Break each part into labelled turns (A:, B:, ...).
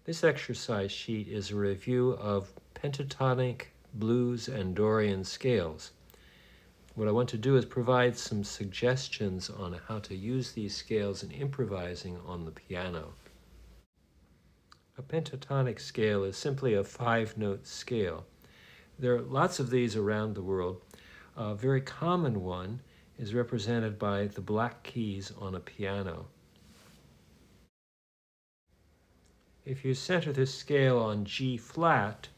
A: This exercise sheet is a review of pentatonic, blues, and Dorian scales. What I want to do is provide some suggestions on how to use these scales in improvising on the piano. A pentatonic scale is simply a 5-note scale. There are lots of these around the world. A very common one is represented by the black keys on a piano. If you center this scale on G flat,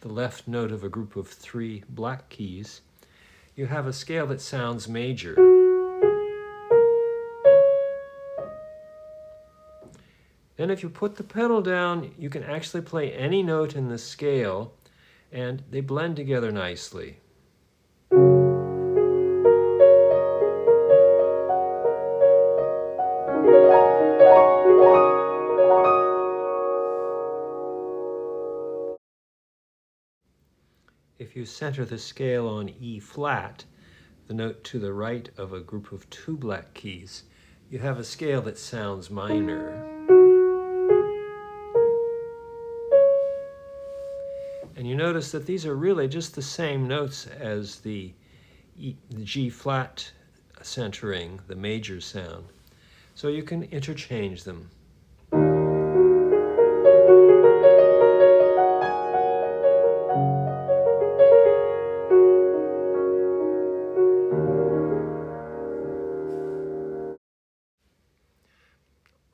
A: the left note of a group of 3 black keys, you have a scale that sounds major. Then if you put the pedal down, you can actually play any note in the scale, and they blend together nicely. If you center the scale on E flat, the note to the right of a group of 2 black keys, you have a scale that sounds minor. And you notice that these are really just the same notes as the G flat centering, the major sound. So you can interchange them.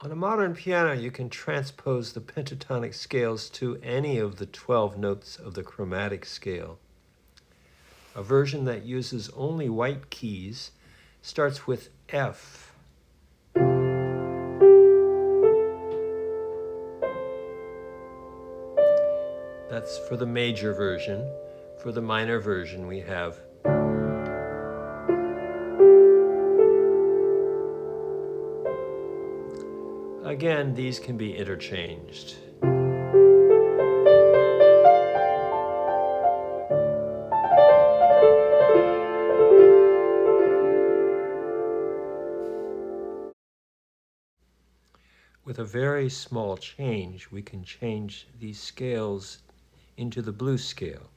A: On a modern piano, you can transpose the pentatonic scales to any of the 12 notes of the chromatic scale. A version that uses only white keys starts with F. That's for the major version. For the minor version, we have Again, these can be interchanged. With a very small change, we can change these scales into the blues scale.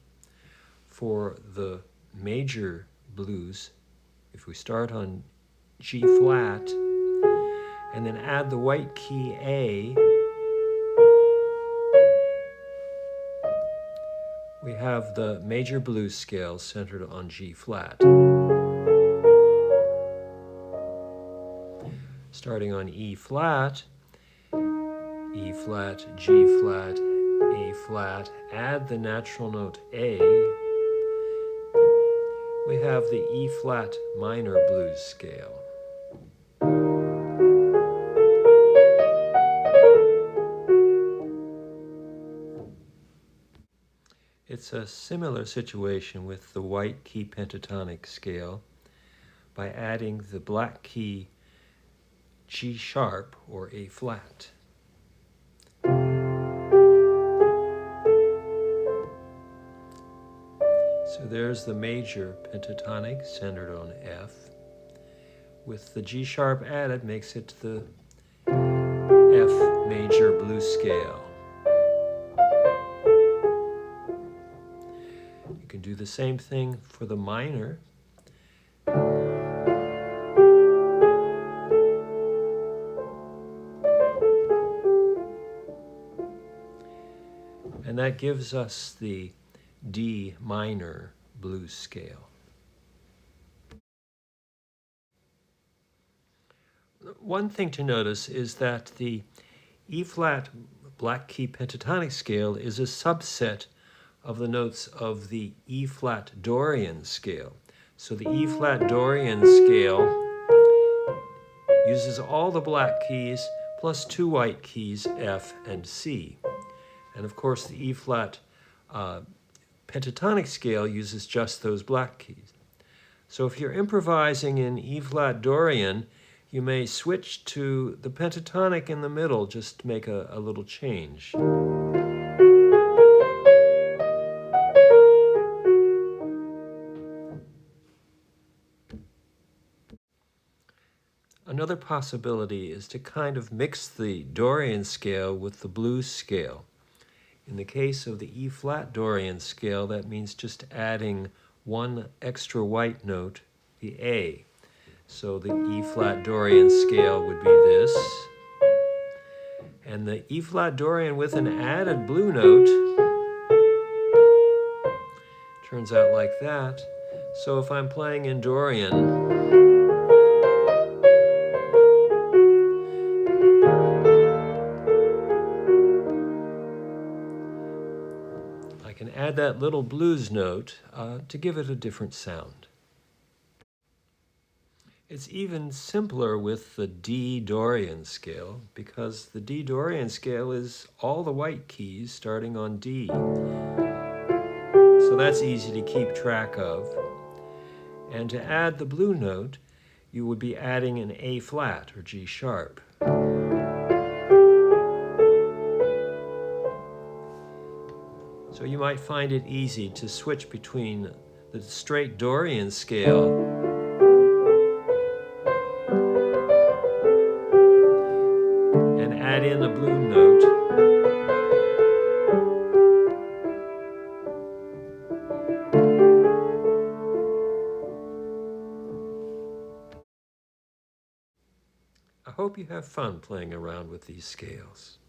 A: For the major blues, if we start on G flat, and then add the white key A, we have the major blues scale centered on G flat. Starting on E flat, G flat, A flat, add the natural note A, we have the E flat minor blues scale. It's a similar situation with the white key pentatonic scale by adding the black key G sharp or A flat. So there's the major pentatonic centered on F. With the G sharp added makes it the F major blues scale. You can do the same thing for the minor. And that gives us the D minor blues scale. One thing to notice is that the E flat black key pentatonic scale is a subset of the notes of the E flat Dorian scale. So the E flat Dorian scale uses all the black keys plus 2 white keys, F and C. And of course the E flat pentatonic scale uses just those black keys. So if you're improvising in E flat Dorian, you may switch to the pentatonic in the middle just to make a little change. Another Another possibility is to kind of mix the Dorian scale with the blues scale. In the case of the E-flat Dorian scale, that means just adding one extra white note, the A. So the E-flat Dorian scale would be this. And the E-flat Dorian with an added blue note turns out like that. So if I'm playing in Dorian, I can add that little blues note to give it a different sound. It's even simpler with the D Dorian scale because the D Dorian scale is all the white keys starting on D. So that's easy to keep track of. And to add the blue note, you would be adding an A flat or G sharp. So you might find it easy to switch between the straight Dorian scale and add in the blue note. I hope you have fun playing around with these scales.